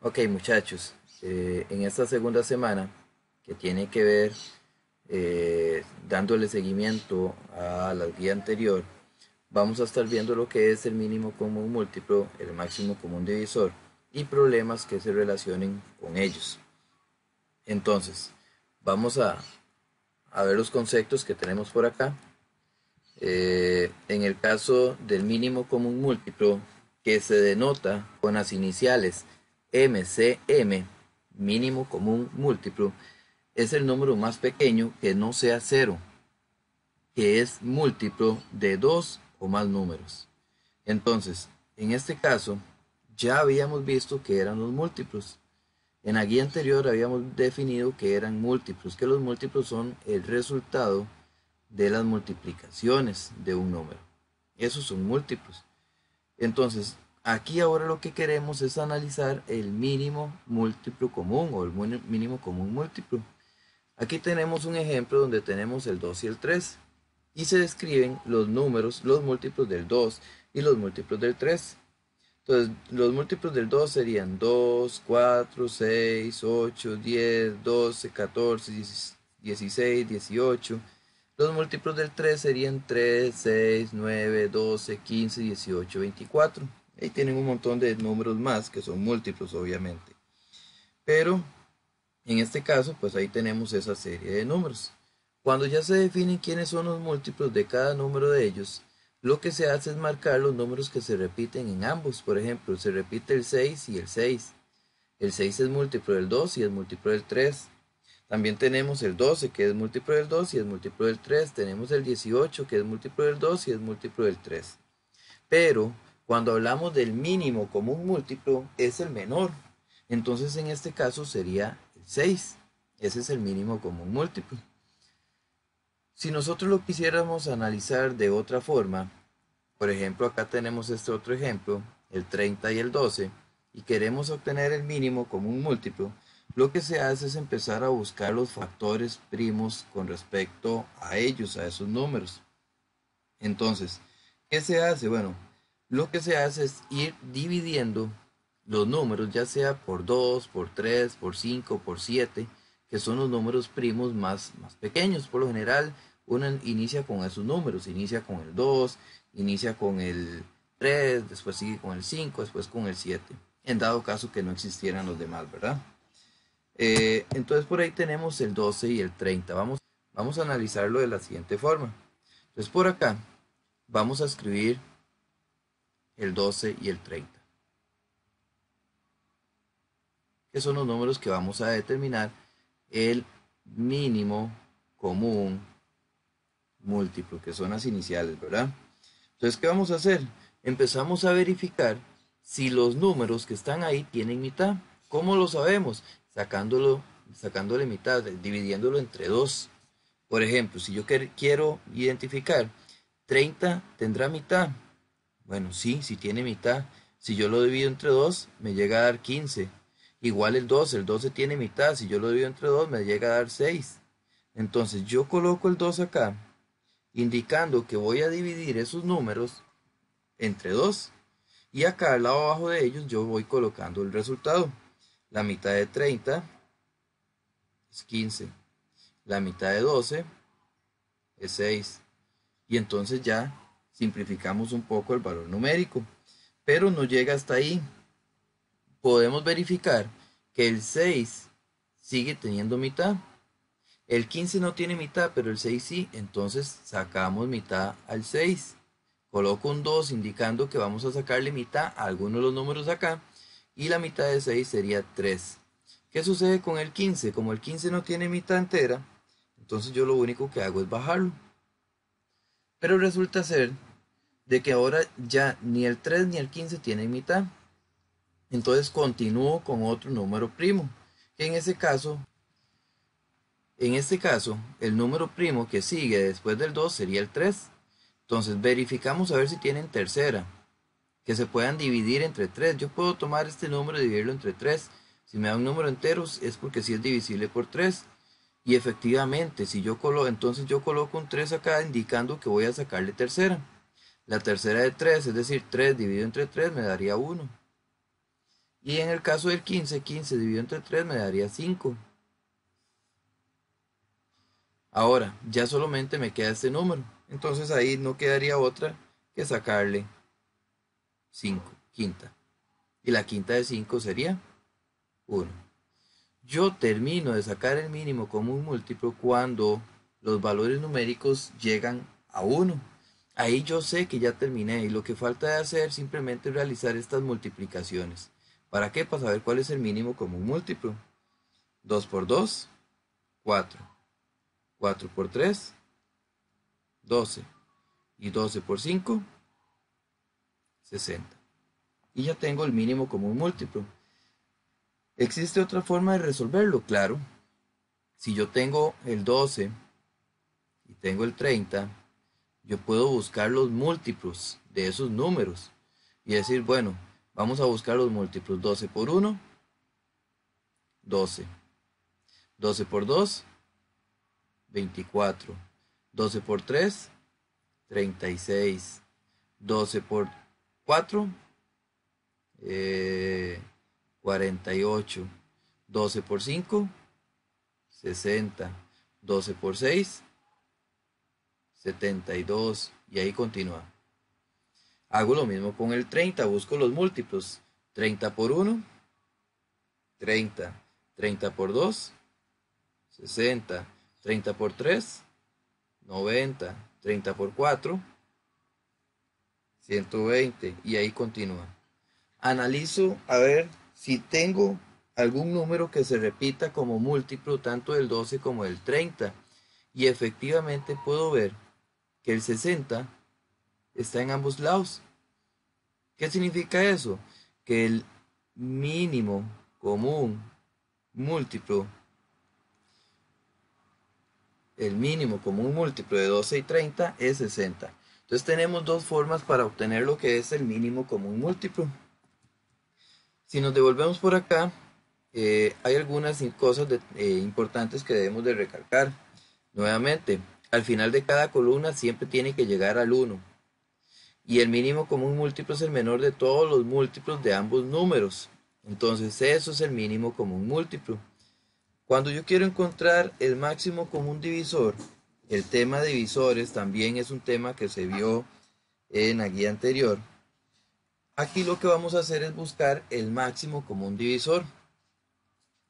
Ok, muchachos, en esta segunda semana que tiene que ver dándole seguimiento a la guía anterior, vamos a estar viendo lo que es el mínimo común múltiplo, el máximo común divisor y problemas que se relacionen con ellos. Entonces, vamos a ver los conceptos que tenemos por acá. En el caso del mínimo común múltiplo, que se denota con las iniciales MCM, mínimo común múltiplo, es el número más pequeño que no sea cero, que es múltiplo de dos o más números. Entonces, en este caso, ya habíamos visto que eran los múltiplos. En la guía anterior habíamos definido que eran múltiplos, que los múltiplos son el resultado de las multiplicaciones de un número. Esos son múltiplos. Entonces, aquí ahora lo que queremos es analizar el mínimo múltiplo común o el mínimo común múltiplo. Aquí tenemos un ejemplo donde tenemos el 2 y el 3 y se describen los números, los múltiplos del 2 y los múltiplos del 3. Entonces, los múltiplos del 2 serían 2, 4, 6, 8, 10, 12, 14, 16, 18. Los múltiplos del 3 serían 3, 6, 9, 12, 15, 18, 24. Ahí tienen un montón de números más que son múltiplos, obviamente. Pero en este caso, pues ahí tenemos esa serie de números. Cuando ya se definen quiénes son los múltiplos de cada número de ellos, lo que se hace es marcar los números que se repiten en ambos. Por ejemplo, se repite el 6 y el 6. El 6 es múltiplo del 2 y es múltiplo del 3. También tenemos el 12 que es múltiplo del 2 y es múltiplo del 3. Tenemos el 18 que es múltiplo del 2 y es múltiplo del 3. Pero cuando hablamos del mínimo común múltiplo es el menor. Entonces en este caso sería el 6. Ese es el mínimo común múltiplo. Si nosotros lo quisiéramos analizar de otra forma, por ejemplo acá tenemos este otro ejemplo, el 30 y el 12, y queremos obtener el mínimo común múltiplo, lo que se hace es empezar a buscar los factores primos con respecto a ellos, a esos números. Entonces, ¿qué se hace? Bueno, lo que se hace es ir dividiendo los números, ya sea por 2, por 3, por 5, por 7, que son los números primos más pequeños. Por lo general, uno inicia con esos números, inicia con el 2, inicia con el 3, después sigue con el 5, después con el 7, en dado caso que no existieran los demás, ¿verdad? Entonces por ahí tenemos el 12 y el 30. Vamos a analizarlo de la siguiente forma. Entonces por acá vamos a escribir el 12 y el 30, que son los números que vamos a determinar el mínimo común múltiplo, que son las iniciales, ¿verdad? Entonces, ¿qué vamos a hacer? Empezamos a verificar si los números que están ahí tienen mitad. ¿Cómo lo sabemos? Sacándole mitad, dividiéndolo entre 2. Por ejemplo, si yo quiero identificar 30 tendrá mitad. Bueno, sí, si tiene mitad. Si yo lo divido entre 2 me llega a dar 15. Igual el 12 tiene mitad. Si yo lo divido entre 2 me llega a dar 6. Entonces yo coloco el 2 acá, indicando que voy a dividir esos números entre 2. Y acá al lado abajo de ellos yo voy colocando el resultado. La mitad de 30 es 15. La mitad de 12 es 6. Y entonces ya simplificamos un poco el valor numérico. Pero no llega hasta ahí. Podemos verificar que el 6 sigue teniendo mitad. El 15 no tiene mitad, pero el 6 sí. Entonces sacamos mitad al 6. Coloco un 2 indicando que vamos a sacarle mitad a alguno de los números acá. Y la mitad de 6 sería 3. ¿Qué sucede con el 15? Como el 15 no tiene mitad entera, entonces yo lo único que hago es bajarlo. Pero resulta ser de que ahora ya ni el 3 ni el 15 tienen mitad. Entonces continúo con otro número primo, que en este caso, el número primo que sigue después del 2 sería el 3. Entonces verificamos a ver si tienen tercera, que se puedan dividir entre 3. Yo puedo tomar este número y dividirlo entre 3. Si me da un número entero es porque sí es divisible por 3. Y efectivamente, si yo coloco, entonces yo coloco un 3 acá indicando que voy a sacarle tercera. La tercera de 3, es decir, 3 dividido entre 3 me daría 1. Y en el caso del 15, 15 dividido entre 3 me daría 5. Ahora, ya solamente me queda este número. Entonces ahí no quedaría otra que sacarle 5, quinta. Y la quinta de 5 sería 1. Yo termino de sacar el mínimo común múltiplo cuando los valores numéricos llegan a 1. Ahí yo sé que ya terminé y lo que falta de hacer simplemente es realizar estas multiplicaciones. ¿Para qué? Para saber cuál es el mínimo común múltiplo. 2 por 2, 4. 4 por 3, 12. Y 12 por 5, 60. Y ya tengo el mínimo común múltiplo. ¿Existe otra forma de resolverlo? Claro. Si yo tengo el 12 y tengo el 30, yo puedo buscar los múltiplos de esos números. Y decir, bueno, vamos a buscar los múltiplos. 12 por 1, 12. 12 por 2, 24. 12 por 3, 36. 12 por 4, 48. 12 por 5, 60. 12 por 6, 72. Y ahí continúa. Hago lo mismo con el 30, busco los múltiplos. 30 por 1, 30. 30 por 2, 60. 30 por 3, 90. 30 por 4, 120. Y ahí continúa. Analizo a ver si tengo algún número que se repita como múltiplo tanto del 12 como del 30. Y efectivamente puedo ver que el 60 está en ambos lados. ¿Qué significa eso? Que el mínimo común múltiplo, de 12 y 30 es 60. Entonces tenemos dos formas para obtener lo que es el mínimo común múltiplo. Si nos devolvemos por acá, hay algunas cosas importantes que debemos de recalcar. Nuevamente, al final de cada columna siempre tiene que llegar al 1. Y el mínimo común múltiplo es el menor de todos los múltiplos de ambos números. Entonces eso es el mínimo común múltiplo. Cuando yo quiero encontrar el máximo común divisor, el tema de divisores también es un tema que se vio en la guía anterior. Aquí lo que vamos a hacer es buscar el máximo común divisor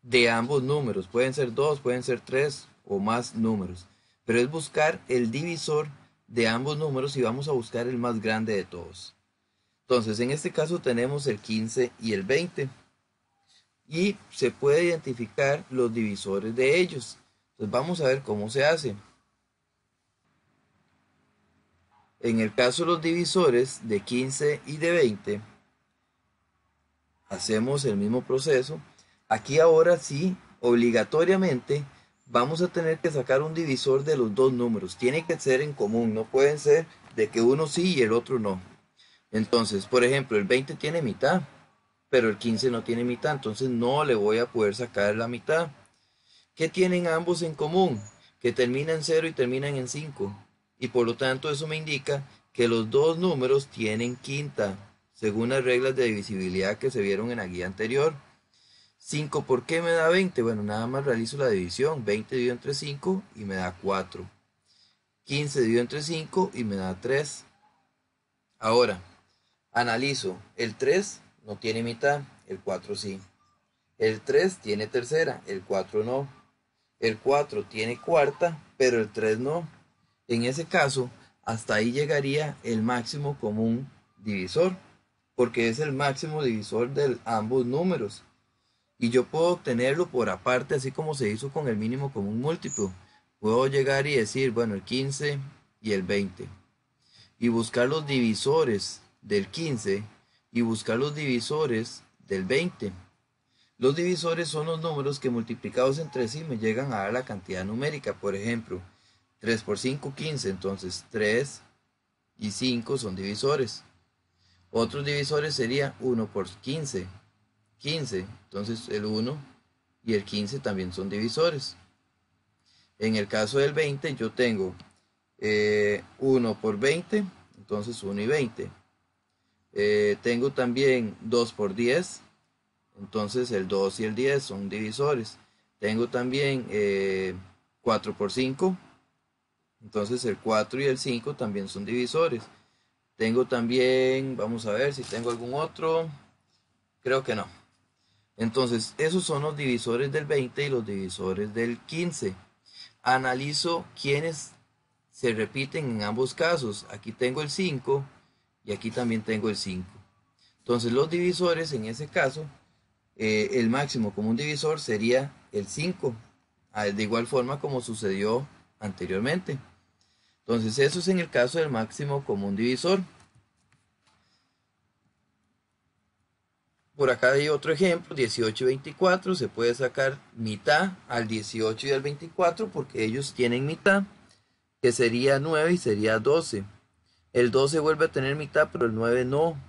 de ambos números. Pueden ser 2, pueden ser 3 o más números. Pero es buscar el divisor de ambos números y vamos a buscar el más grande de todos. Entonces, en este caso tenemos el 15 y el 20. Y se puede identificar los divisores de ellos. Entonces, vamos a ver cómo se hace. En el caso de los divisores de 15 y de 20, hacemos el mismo proceso. Aquí ahora sí, obligatoriamente, vamos a tener que sacar un divisor de los dos números. Tiene que ser en común, no pueden ser de que uno sí y el otro no. Entonces, por ejemplo, el 20 tiene mitad, pero el 15 no tiene mitad, entonces no le voy a poder sacar la mitad. ¿Qué tienen ambos en común? Que terminan en 0 y terminan en 5. Y por lo tanto eso me indica que los dos números tienen quinta, según las reglas de divisibilidad que se vieron en la guía anterior. 5, ¿por qué me da 20? Bueno, nada más realizo la división. 20 dividido entre 5 y me da 4. 15 dividido entre 5 y me da 3. Ahora, analizo. El 3 no tiene mitad, el 4 sí. El 3 tiene tercera, el 4 no. El 4 tiene cuarta, pero el 3 no. En ese caso, hasta ahí llegaría el máximo común divisor, porque es el máximo divisor de ambos números. Y yo puedo obtenerlo por aparte, así como se hizo con el mínimo común múltiplo. Puedo llegar y decir, bueno, el 15 y el 20. Y buscar los divisores del 15 y buscar los divisores del 20. Los divisores son los números que multiplicados entre sí me llegan a dar la cantidad numérica. Por ejemplo, 3 por 5, 15. Entonces 3 y 5 son divisores. Otros divisores serían 1 por 15. 15. Entonces el 1 y el 15 también son divisores. En el caso del 20 yo tengo 1 por 20. Entonces 1 y 20. Tengo también 2 por 10. Entonces el 2 y el 10 son divisores. Tengo también 4 por 5. Entonces el 4 y el 5 también son divisores. Tengo también, vamos a ver si tengo algún otro. Creo que no. Entonces esos son los divisores del 20 y los divisores del 15. Analizo quiénes se repiten en ambos casos. Aquí tengo el 5 y aquí también tengo el 5. Entonces los divisores en ese caso, el máximo común divisor sería el 5, de igual forma como sucedió anteriormente. Entonces eso es en el caso del máximo común divisor. Por acá hay otro ejemplo, 18 y 24, se puede sacar mitad al 18 y al 24 porque ellos tienen mitad, que sería 9 y sería 12. El 12 vuelve a tener mitad, pero el 9 no.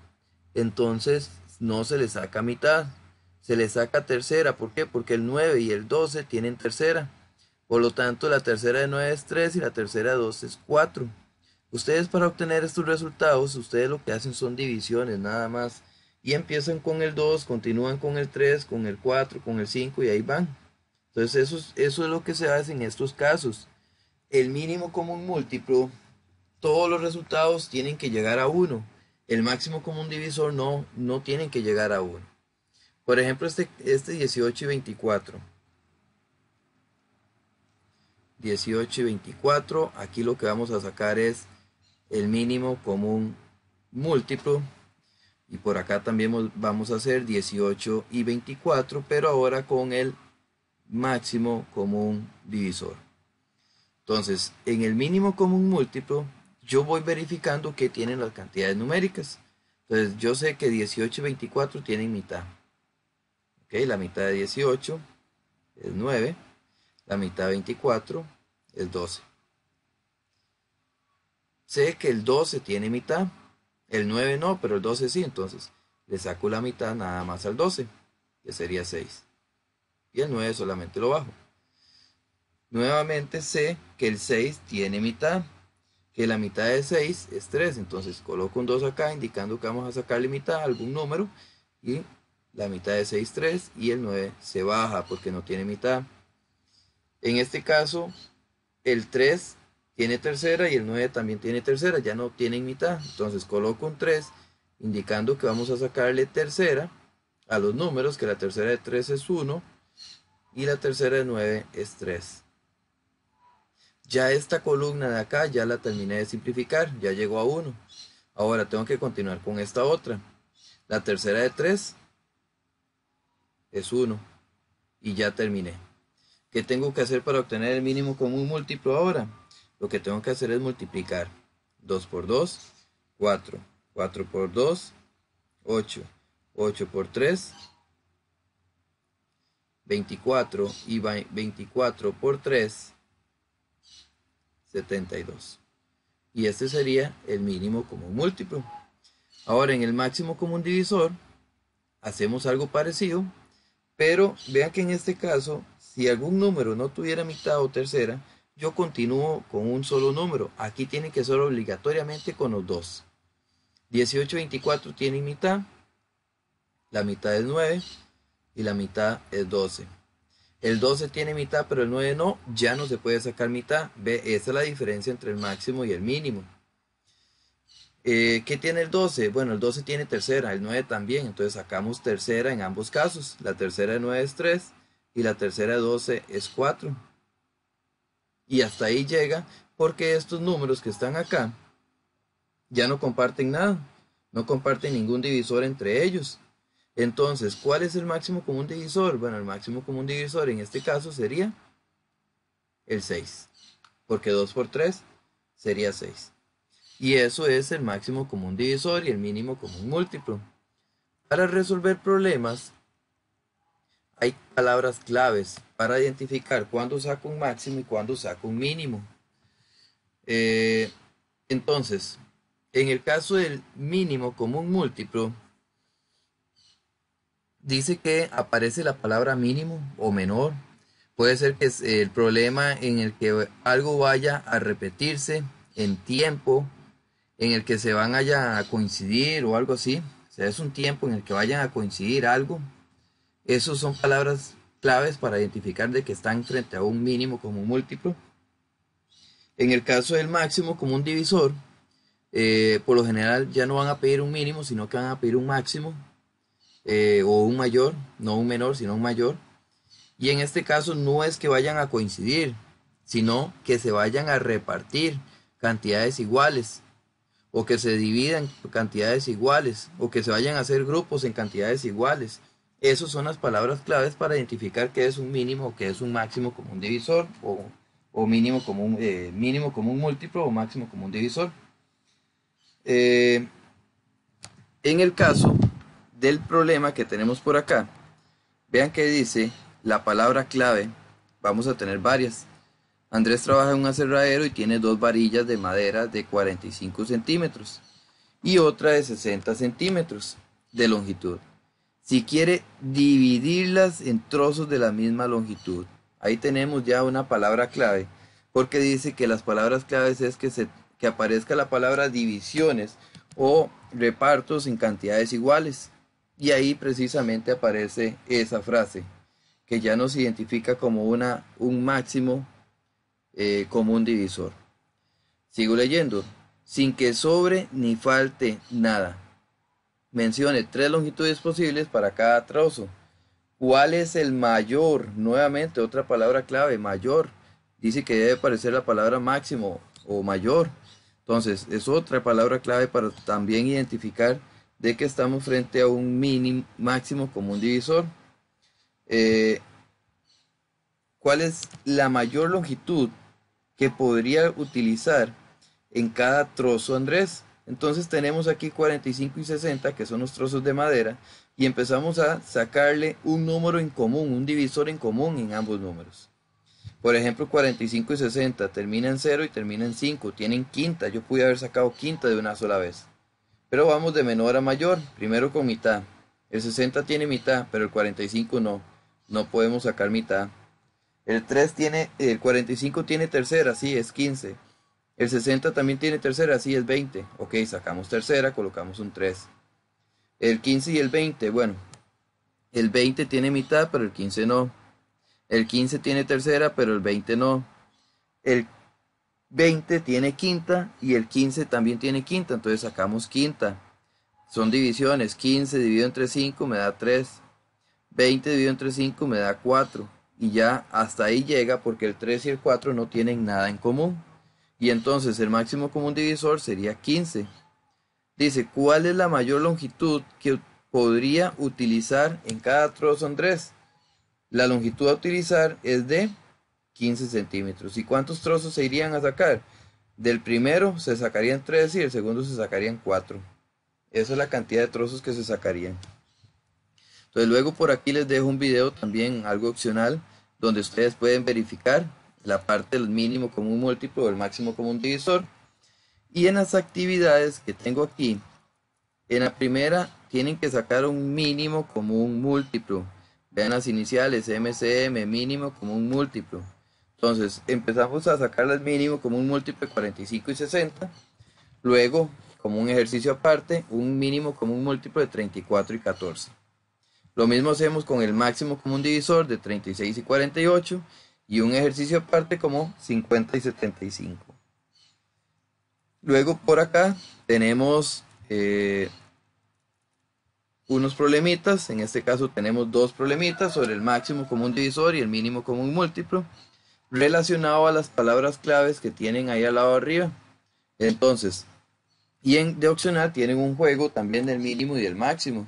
Entonces no se le saca mitad, se le saca tercera. ¿Por qué? Porque el 9 y el 12 tienen tercera. Por lo tanto, la tercera de 9 es 3 y la tercera de 12 es 4. Ustedes para obtener estos resultados, ustedes lo que hacen son divisiones nada más. Y empiezan con el 2, continúan con el 3, con el 4, con el 5 y ahí van. Entonces eso es lo que se hace en estos casos. El mínimo común múltiplo, todos los resultados tienen que llegar a 1. El máximo común divisor no tienen que llegar a 1. Por ejemplo, este 18 y 24. 18 y 24, aquí lo que vamos a sacar es el mínimo común múltiplo. Y por acá también vamos a hacer 18 y 24, pero ahora con el máximo común divisor. Entonces, en el mínimo común múltiplo, yo voy verificando que tienen las cantidades numéricas. Entonces, yo sé que 18 y 24 tienen mitad. ¿Ok? La mitad de 18 es 9. La mitad de 24 es 12. Sé que el 12 tiene mitad. El 9 no, pero el 12 sí. Entonces, le saco la mitad nada más al 12, que sería 6. Y el 9 solamente lo bajo. Nuevamente sé que el 6 tiene mitad, que la mitad de 6 es 3, entonces coloco un 2 acá indicando que vamos a sacarle mitad a algún número y la mitad de 6 3 y el 9 se baja porque no tiene mitad. En este caso el 3 tiene tercera y el 9 también tiene tercera, ya no tienen mitad, entonces coloco un 3 indicando que vamos a sacarle tercera a los números, que la tercera de 3 es 1 y la tercera de 9 es 3. Ya esta columna de acá ya la terminé de simplificar, ya llegó a 1. Ahora tengo que continuar con esta otra. La tercera de 3 es 1 y ya terminé. ¿Qué tengo que hacer para obtener el mínimo común múltiplo ahora? Lo que tengo que hacer es multiplicar. 2 por 2, 4. 4 por 2, 8. 8 por 3, 24. Y 24 por 3, 72. Y este sería el mínimo común múltiplo. Ahora en el máximo común divisor hacemos algo parecido, pero vean que en este caso, si algún número no tuviera mitad o tercera, yo continúo con un solo número. Aquí tiene que ser obligatoriamente con los dos. 18 y 24 tienen mitad, la mitad es 9 y la mitad es 12. El 12 tiene mitad, pero el 9 no, ya no se puede sacar mitad. Ve, esa es la diferencia entre el máximo y el mínimo. ¿Qué tiene el 12? Bueno, el 12 tiene tercera, el 9 también, entonces sacamos tercera en ambos casos. La tercera de 9 es 3 y la tercera de 12 es 4. Y hasta ahí llega porque estos números que están acá ya no comparten nada, no comparten ningún divisor entre ellos. Entonces, ¿cuál es el máximo común divisor? Bueno, el máximo común divisor en este caso sería el 6, porque 2 por 3 sería 6. Y eso es el máximo común divisor y el mínimo común múltiplo. Para resolver problemas hay palabras claves para identificar cuándo saco un máximo y cuándo saco un mínimo. Entonces, en el caso del mínimo común múltiplo, dice que aparece la palabra mínimo o menor. Puede ser que es el problema en el que algo vaya a repetirse en tiempo, en el que se van a coincidir o algo así. O sea, es un tiempo en el que vayan a coincidir algo. Esos son palabras claves para identificar de que están frente a un mínimo común múltiplo. En el caso del máximo común divisor, por lo general ya no van a pedir un mínimo, sino que van a pedir un máximo o un mayor, no un menor, sino un mayor. Y en este caso no es que vayan a coincidir, sino que se vayan a repartir cantidades iguales, o que se dividan cantidades iguales, o que se vayan a hacer grupos en cantidades iguales. Esas son las palabras claves para identificar qué es un mínimo o qué es un máximo común divisor, o mínimo común múltiplo o máximo común divisor. En el caso del problema que tenemos por acá, vean que dice la palabra clave, vamos a tener varias. Andrés trabaja en un aserradero y tiene dos varillas de madera de 45 centímetros y otra de 60 centímetros de longitud. Si quiere dividirlas en trozos de la misma longitud, ahí tenemos ya una palabra clave, porque dice que las palabras claves es que aparezca la palabra divisiones o repartos en cantidades iguales. Y ahí precisamente aparece esa frase, que ya nos identifica como un máximo común divisor. Sigo leyendo. Sin que sobre ni falte nada. Mencione 3 longitudes posibles para cada trozo. ¿Cuál es el mayor? Nuevamente, otra palabra clave, mayor. Dice que debe aparecer la palabra máximo o mayor. Entonces, es otra palabra clave para también identificar de que estamos frente a un mínimo máximo común divisor. ¿Cuál es la mayor longitud que podría utilizar en cada trozo, Andrés? Entonces tenemos aquí 45 y 60, que son los trozos de madera, y empezamos a sacarle un número en común, un divisor en común en ambos números. Por ejemplo, 45 y 60 termina en 0 y termina en 5, tienen quinta. Yo pude haber sacado quinta de una sola vez. Pero vamos de menor a mayor, primero con mitad. El 60 tiene mitad, pero el 45 no. No podemos sacar mitad. El 45 tiene tercera, sí, es 15. El 60 también tiene tercera, sí, es 20. Ok, sacamos tercera, colocamos un 3. El 15 y el 20, bueno, el 20 tiene mitad, pero el 15 no. El 15 tiene tercera, pero el 20 no. El 20 tiene quinta y el 15 también tiene quinta, entonces sacamos quinta. Son divisiones, 15 dividido entre 5 me da 3. 20 dividido entre 5 me da 4. Y ya hasta ahí llega porque el 3 y el 4 no tienen nada en común. Y entonces el máximo común divisor sería 15. Dice, ¿cuál es la mayor longitud que podría utilizar en cada trozo, Andrés? La longitud a utilizar es de 15 centímetros. ¿Y cuántos trozos se irían a sacar? Del primero se sacarían 3 y del segundo se sacarían 4. Esa es la cantidad de trozos que se sacarían. Entonces luego por aquí les dejo un video también, algo opcional, donde ustedes pueden verificar la parte del mínimo común múltiplo o el máximo común divisor. Y en las actividades que tengo aquí, en la primera tienen que sacar un mínimo común múltiplo. Vean las iniciales, MCM, mínimo común múltiplo. Entonces empezamos a sacar el mínimo común múltiplo de 45 y 60. Luego, como un ejercicio aparte, un mínimo común múltiplo de 34 y 14. Lo mismo hacemos con el máximo común divisor de 36 y 48 y un ejercicio aparte como 50 y 75. Luego por acá tenemos unos problemitas, en este caso tenemos dos problemitas sobre el máximo común divisor y el mínimo común múltiplo relacionado a las palabras claves que tienen ahí al lado arriba. Entonces, de opcional tienen un juego también del mínimo y del máximo,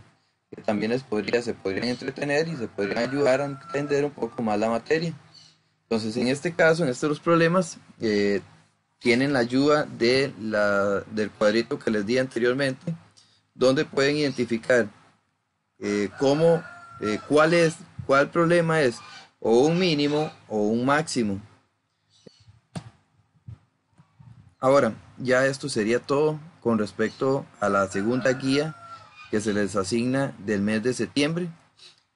que también se podrían entretener y se podrían ayudar a entender un poco más la materia. Entonces, en este caso, en estos problemas, tienen la ayuda del cuadrito que les di anteriormente, donde pueden identificar cuál problema es o un mínimo o un máximo. Ahora, ya esto sería todo con respecto a la segunda guía que se les asigna del mes de septiembre.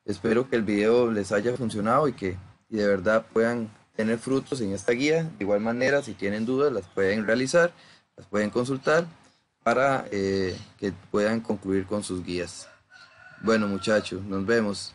Espero que el video les haya funcionado y de verdad puedan tener frutos en esta guía. De igual manera, si tienen dudas, las pueden realizar, las pueden consultar para que puedan concluir con sus guías. Bueno, muchachos, nos vemos.